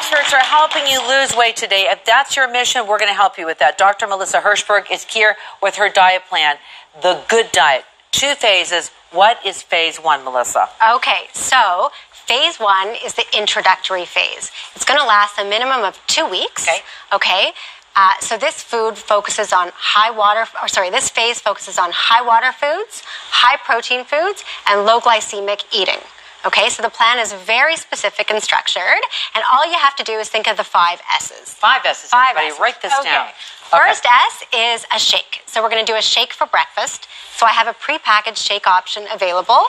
experts are helping you lose weight today. If that's your mission, we're going to help you with that. Dr. Melissa Hershberg is here with her diet plan, the good diet. 2 phases. What is phase 1, Melissa? Okay, so phase 1 is the introductory phase. It's going to last a minimum of 2 weeks. Okay. So this food focuses on this phase focuses on high water foods, high protein foods, and low glycemic eating. Okay, so the plan is very specific and structured, and all you have to do is think of the 5 S's. 5 S's. Everybody, write this down. First S is a shake. So we're going to do a shake for breakfast. So I have a prepackaged shake option available,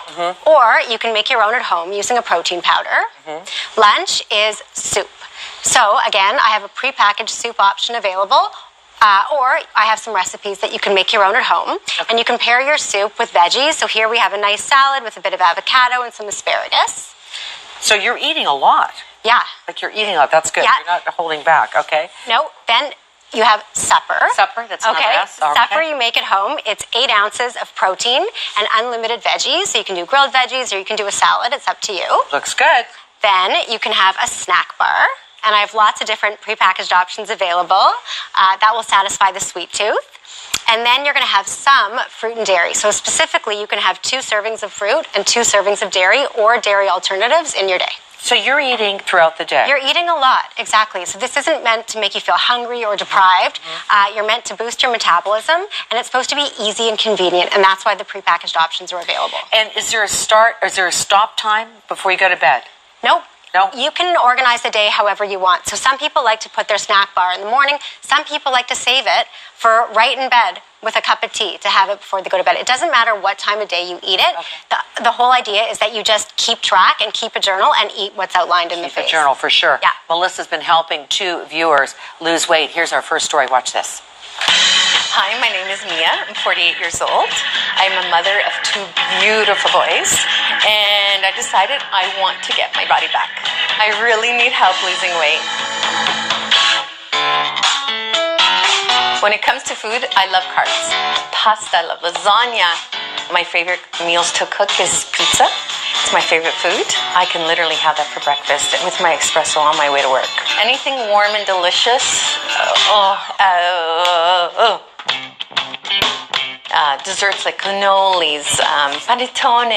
or you can make your own at home using a protein powder. Lunch is soup. So again, I have a prepackaged soup option available, or I have some recipes that you can make your own at home. And you can pair your soup with veggies. So here we have a nice salad with a bit of avocado and some asparagus. So you're eating a lot. Yeah. Like you're eating a lot. That's good. Yeah. You're not holding back, okay? No, then you have supper. Supper, that's another S. Okay. Supper you make at home. It's 8 ounces of protein and unlimited veggies. So you can do grilled veggies or you can do a salad. It's up to you. Looks good. Then you can have a snack bar. And I have lots of different prepackaged options available. That will satisfy the sweet tooth. And then you're going to have some fruit and dairy. So specifically, you can have 2 servings of fruit and 2 servings of dairy or dairy alternatives in your day. So you're eating throughout the day? You're eating a lot, exactly. So this isn't meant to make you feel hungry or deprived. You're meant to boost your metabolism, and it's supposed to be easy and convenient, and that's why the prepackaged options are available. And is there a stop time before you go to bed? Nope. No? You can organize the day however you want. So some people like to put their snack bar in the morning. Some people like to save it for right in bed with a cup of tea to have it before they go to bed. It doesn't matter what time of day you eat it. Okay. The whole idea is that you just keep track and keep a journal and eat what's outlined in the phase. Keep a journal for sure. Yeah. Melissa's been helping 2 viewers lose weight. Here's our first story. Watch this. Hi, my name is Mia. I'm 48 years old. I'm a mother of 2 beautiful boys, and I decided I want to get my body back. I really need help losing weight. When it comes to food, I love carbs. Pasta, I love lasagna. My favorite meals to cook is pizza. It's my favorite food. I can literally have that for breakfast with my espresso on my way to work. Anything warm and delicious. Desserts like cannolis, panettone,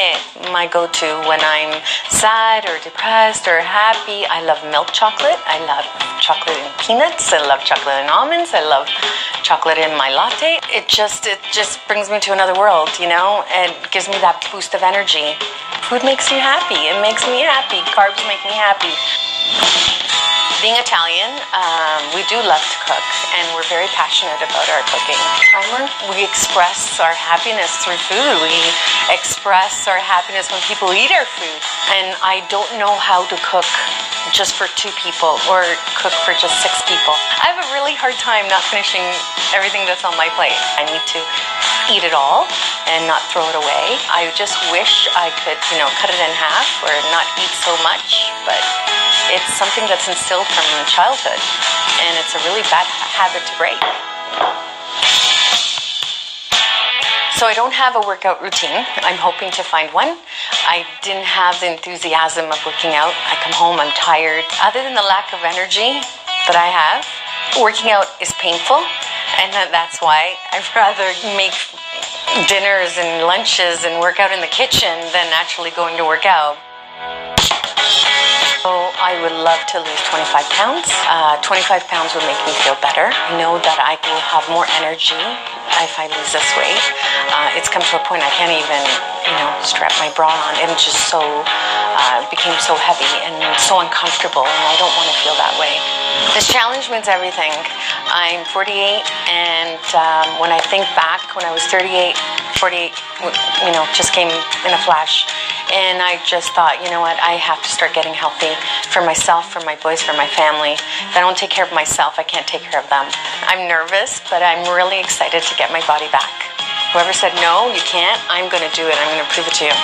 my go-to when I'm sad or depressed or happy. I love milk chocolate. I love chocolate and peanuts. I love chocolate and almonds. I love chocolate in my latte. It just brings me to another world, you know, and gives me that boost of energy. Food makes me happy. It makes me happy. Carbs make me happy. Being Italian, we do love to cook, and we're very passionate about our cooking. We express our happiness through food. We express our happiness when people eat our food. And I don't know how to cook just for 2 people or cook for just 6 people. I have a really hard time not finishing everything that's on my plate. I need to eat it all and not throw it away. I just wish I could, cut it in half or not eat so much, but it's something that's instilled from childhood, and it's a really bad habit to break. So I don't have a workout routine. I'm hoping to find one. I didn't have the enthusiasm of working out. I come home, I'm tired. Other than the lack of energy that I have, working out is painful, and that's why I'd rather make dinners and lunches and work out in the kitchen than actually going to work out. So I would love to lose 25 pounds. 25 pounds would make me feel better. I know that I will have more energy if I lose this weight. It's come to a point I can't even, strap my bra on. It just became so heavy and so uncomfortable, and I don't want to feel that way. This challenge means everything. I'm 48, and when I think back, when I was 38, 48, just came in a flash. And I just thought, you know what, I have to start getting healthy for myself, for my boys, for my family. If I don't take care of myself, I can't take care of them. I'm nervous, but I'm really excited to get my body back. Whoever said, no, you can't, I'm going to do it. I'm going to prove it to you.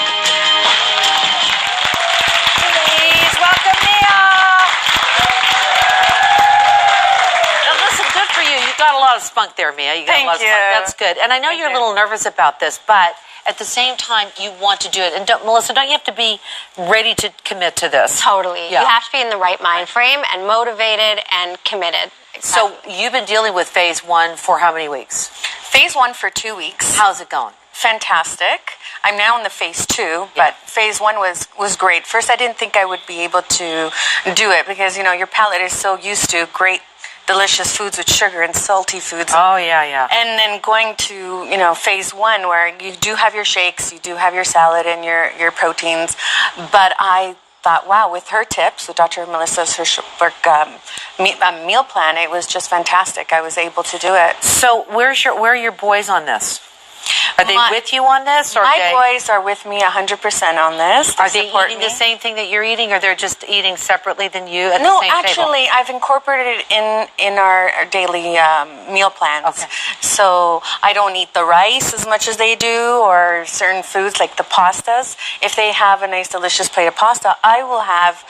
Please welcome Mia. Now listen, good for you. You've got a lot lot of spunk there, Mia. You got a lot of Thank spunk. you. That's good. And I know you're a you. little nervous about this, but at the same time, you want to do it. And Melissa, don't you have to be ready to commit to this? Totally. Yeah. You have to be in the right mind frame and motivated and committed. So you've been dealing with phase 1 for how many weeks? Phase 1 for 2 weeks. How's it going? Fantastic. I'm now in the phase 2, but phase 1 was great. First, I didn't think I would be able to do it because, your palate is so used to great, delicious foods with sugar and salty foods. Oh, yeah. And then going to, phase 1 where you do have your shakes, you do have your salad and your proteins. But I thought, wow, with her tips, with Dr. Melissa Hershberg meal plan, it was just fantastic. I was able to do it. So where are your boys on this? Are they with you on this? Or my boys are with me 100% on this. Are they eating the same thing that you're eating, or they're just eating separately than you at the No, same table? actually, I've incorporated it in our daily meal plans. Okay. So I don't eat the rice as much as they do, or certain foods like the pastas. If they have a nice, delicious plate of pasta, I will have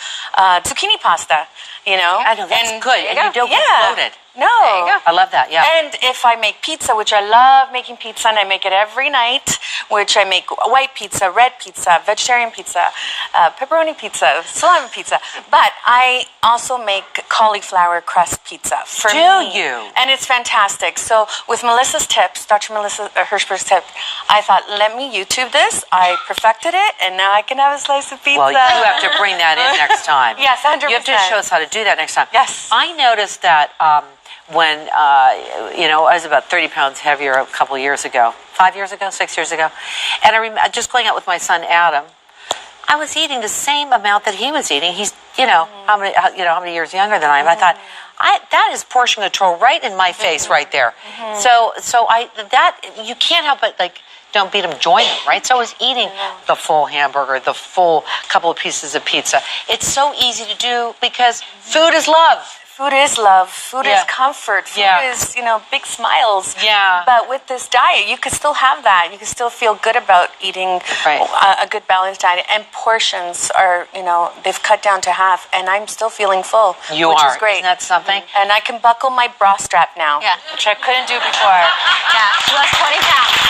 zucchini pasta. I know, that's good. And you don't get bloated. No. There you go. I love that, yeah. And if I make pizza, which I love making pizza, and I make it every night, which I make white pizza, red pizza, vegetarian pizza, pepperoni pizza, salami pizza. But I also make cauliflower crust pizza for me. Do you? And it's fantastic. So with Melissa's tips, Dr. Melissa Hershberg's tip, I thought, let me YouTube this. I perfected it, and now I can have a slice of pizza. Well, you have to bring that in next time. Yes, 100%. You have to show us how to do that next time. Yes. I noticed that when, I was about 30 pounds heavier a couple years ago, 5 years ago, 6 years ago, and I remember just going out with my son Adam, I was eating the same amount that he was eating. He's, how many years younger than I am. I thought, that is portion control right in my face right there. So you can't help but don't beat them, join them, right? So I was eating the full hamburger, the full couple of pieces of pizza. It's so easy to do because food is love. Food is love. Food is comfort. Food is, big smiles. Yeah. But with this diet, you could still have that. You can still feel good about eating a good balanced diet. And portions are, they've cut down to half. And I'm still feeling full, which is great. Isn't that something? And I can buckle my bra strap now, which I couldn't do before. Yeah, she lost 20 pounds.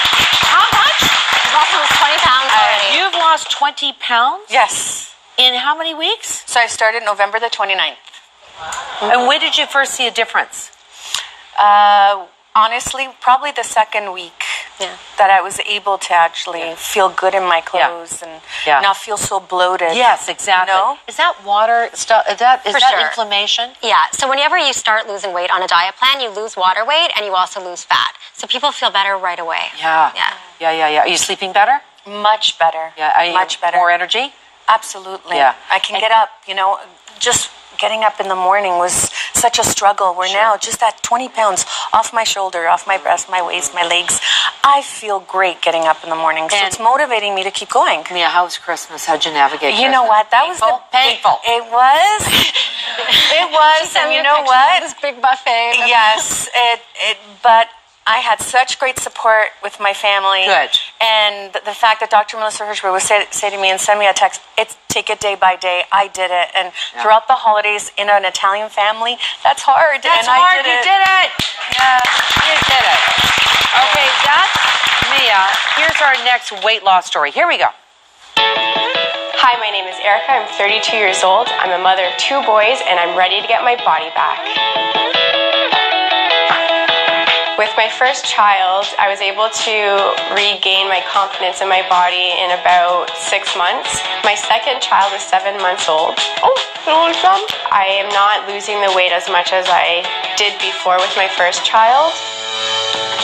How much? She's lost almost 20 pounds already. You've lost 20 pounds? Yes. In how many weeks? So I started November the 29th. And when did you first see a difference? Honestly, probably the second week that I was able to actually feel good in my clothes and not feel so bloated. Yes, exactly. Is that water stuff? Is that inflammation? Yeah. So whenever you start losing weight on a diet plan, you lose water weight and you also lose fat. So people feel better right away. Yeah. Are you sleeping better? Much better. Yeah. Much better. More energy? Absolutely. Yeah. I can get up, just getting up in the morning was such a struggle. Where now, just that 20 pounds off my shoulder, off my breast, my waist, my legs, I feel great getting up in the morning. So it's motivating me to keep going. Mia, how was Christmas? How'd you navigate Christmas? You know what? That was painful. It was. It was. And you know what? This big buffet. Yes. But I had such great support with my family. Good. And the fact that Dr. Melissa Hershberg would say to me and send me a text, take it day by day. I did it. And throughout the holidays in an Italian family, that's hard. That's hard. You did it. Yeah, you did it. Okay, that's Mia. Here's our next weight loss story. Here we go. Hi, my name is Erica. I'm 32 years old. I'm a mother of 2 boys, and I'm ready to get my body back. With my first child, I was able to regain my confidence in my body in about 6 months. My second child is 7 months old. I am not losing the weight as much as I did before with my first child.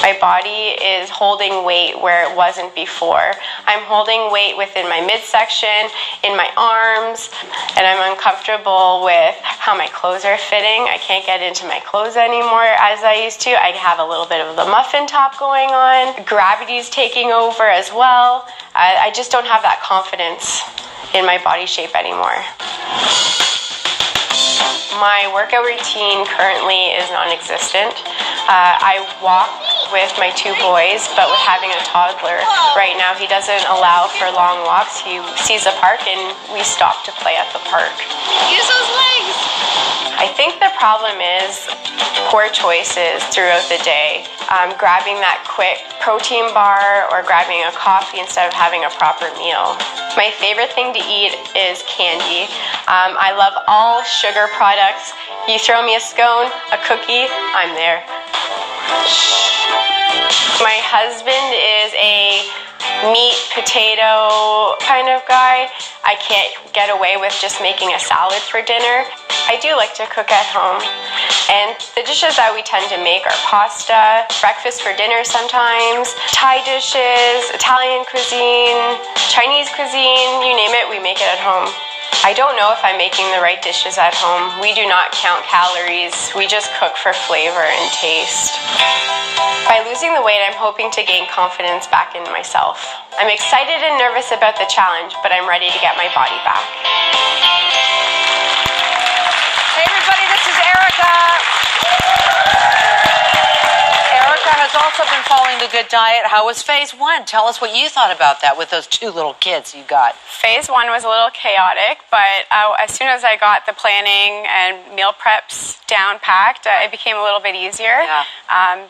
My body is holding weight where it wasn't before. I'm holding weight within my midsection, in my arms, and I'm uncomfortable with how my clothes are fitting. I can't get into my clothes anymore as I used to. I have a little bit of the muffin top going on. Gravity's taking over as well. I just don't have that confidence in my body shape anymore. My workout routine currently is non-existent. I walk with my 2 boys, but with having a toddler right now, he doesn't allow for long walks. He sees a park and we stop to play at the park. Use those legs! I think the problem is poor choices throughout the day. Grabbing that quick protein bar or grabbing a coffee instead of having a proper meal. My favorite thing to eat is candy. I love all sugar products. You throw me a scone, a cookie, I'm there. My husband is a meat, potato kind of guy. I can't get away with just making a salad for dinner. I do like to cook at home. And the dishes that we tend to make are pasta, breakfast for dinner sometimes, Thai dishes, Italian cuisine, Chinese cuisine, you name it, we make it at home. I don't know if I'm making the right dishes at home. We do not count calories. We just cook for flavor and taste. By losing the weight, I'm hoping to gain confidence back in myself. I'm excited and nervous about the challenge, but I'm ready to get my body back. Hey everybody, this is Erica. Erica has also been following the good diet. How was phase 1? Tell us what you thought about that with those 2 little kids you got. Phase 1 was a little chaotic, but as soon as I got the planning and meal preps down packed, it became a little bit easier. Yeah.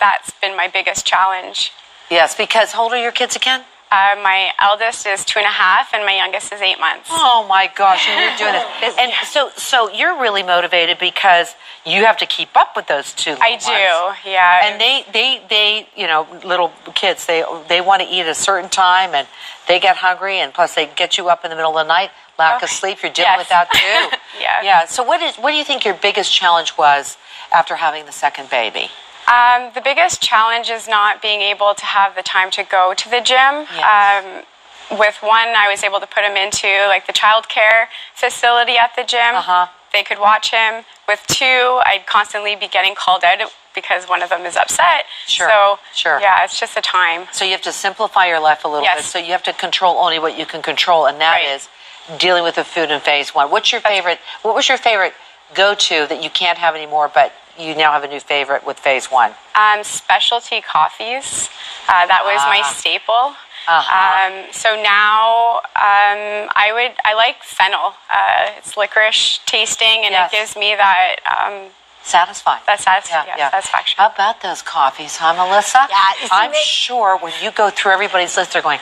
That's been my biggest challenge. Yes, because how old are your kids again? My eldest is 2.5 and my youngest is 8 months. Oh my gosh, and you're doing this. And so you're really motivated because you have to keep up with those 2 little ones. I do, yeah. And they you know, little kids, they want to eat at a certain time and they get hungry, and plus they get you up in the middle of the night, lack of sleep, you're dealing with that too. Yeah. Yeah. So what do you think your biggest challenge was after having the second baby? The biggest challenge is not being able to have the time to go to the gym. Yes. With one, I was able to put him into like the childcare facility at the gym. They could watch him. With 2, I'd constantly be getting called out because one of them is upset. Sure. Yeah, it's just the time. So you have to simplify your life a little bit. So you have to control only what you can control, and that is dealing with the food in phase 1. What was your favorite go-to that you can't have anymore, but you now have a new favorite with phase 1? Specialty coffees. That was my staple. So now I like fennel. It's licorice tasting, and it gives me that satisfaction. Satisfaction. How about those coffees, huh, Melissa? Yeah, I'm sure when you go through everybody's list, they're going,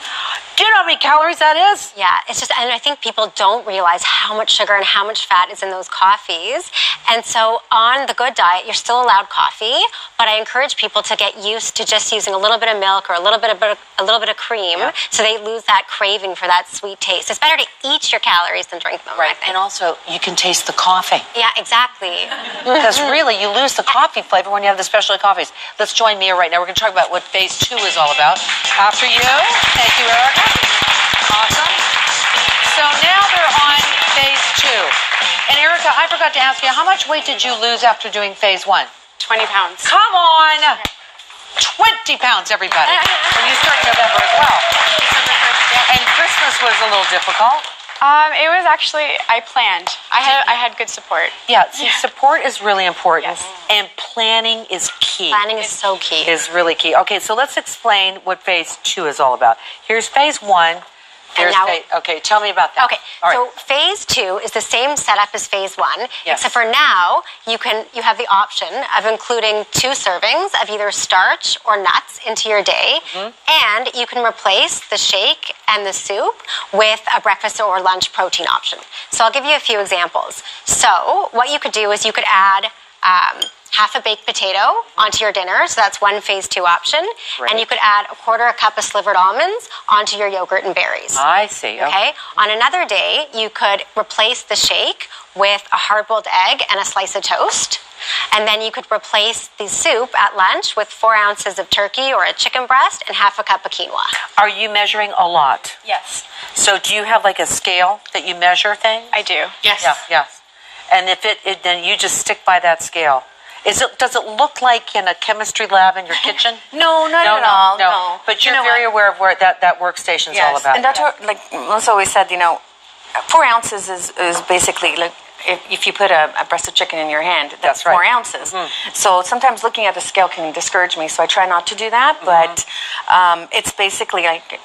do you know how many calories that is? Yeah, it's just, and I think people don't realize how much sugar and how much fat is in those coffees. And so on the good diet, you're still allowed coffee, but I encourage people to get used to just using a little bit of milk or a little bit of cream, so they lose that craving for that sweet taste. It's better to eat your calories than drink them. Right, and also you can taste the coffee. Yeah, exactly. Because really, you lose the coffee flavor when you have the specialty coffees. Let's join Mia right now. We're going to talk about what phase 2 is all about. After you. Thank you, Erica. Awesome. So now they're on phase 2. And Erica, I forgot to ask you, how much weight did you lose after doing phase 1? 20 pounds. Come on! 20 pounds, everybody. When you start in November as well. And Christmas was a little difficult. It was actually, I planned. I had good support. Yeah, see, support is really important. Yes. And planning is key. Planning is so key. Is really key. Okay, so let's explain what phase 2 is all about. Here's phase 1. Okay, tell me about that. Okay, so phase 2 is the same setup as phase 1, except for now you have the option of including 2 servings of either starch or nuts into your day, and you can replace the shake and the soup with a breakfast or lunch protein option. So I'll give you a few examples. So what you could do is you could add half a baked potato onto your dinner, so that's one phase 2 option. Great. And you could add a 1/4 cup of slivered almonds onto your yogurt and berries. I see. Okay. On another day, you could replace the shake with a hard-boiled egg and a slice of toast. And then you could replace the soup at lunch with 4 ounces of turkey or a chicken breast and half a cup of quinoa. Are you measuring a lot? Yes. So do you have like a scale that you measure things? I do. Yes. Yeah. And if then you just stick by that scale. Does it look like in a chemistry lab in your kitchen? No, not at all. No. But you're very aware of where that workstation's all about. And that's what, like Melissa always said, 4 ounces is basically like if you put a breast of chicken in your hand, that's 4 ounces. So sometimes looking at the scale can discourage me, so I try not to do that. But it's basically like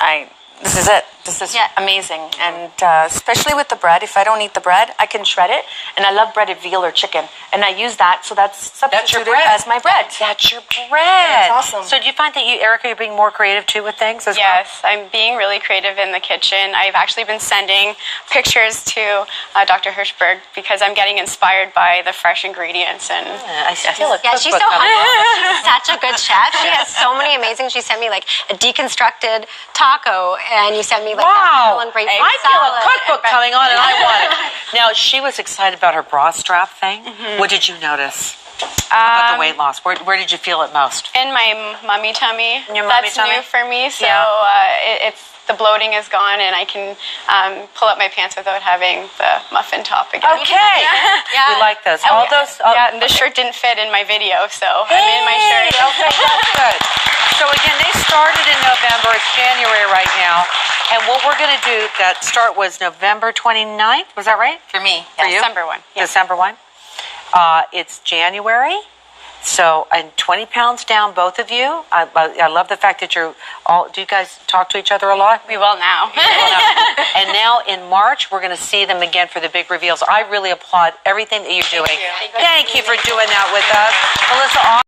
this is it. This is amazing, and especially with the bread. If I don't eat the bread, I can shred it, and I love breaded veal or chicken, and I use that, so that's substituted as my bread. That's your bread. That's awesome. So do you find that you, Erica, you're being more creative too with things as well? Yes, I'm being really creative in the kitchen. I've actually been sending pictures to Dr. Hershberg because I'm getting inspired by the fresh ingredients. And I feel like she's so humble. She's such a good chef. She has so many amazing. She sent me like a deconstructed taco, and you sent me like wow. great I feel a cookbook and coming on, and I want it. Now, she was excited about her bra strap thing. What did you notice about the weight loss? Where did you feel it most? in my mummy tummy. In your mummy That's tummy? new for me, so Yeah. the bloating is gone, and I can pull up my pants without having the muffin top again. Okay. Yeah. We like this. Oh, All those. and the shirt didn't fit in my video, so I'm in my shirt. Okay, that's good. So again, they started in November. It's January right now. And what we're going to do, that start was November 29th. Was that right? For me. For you? December 1. Yeah. December 1. It's January. So, and 20 pounds down, both of you. I love the fact that you're all, do you guys talk to each other a lot? We will now. And now in March, we're going to see them again for the big reveals. I really applaud everything that you're doing. Thank you for doing that with us. Melissa,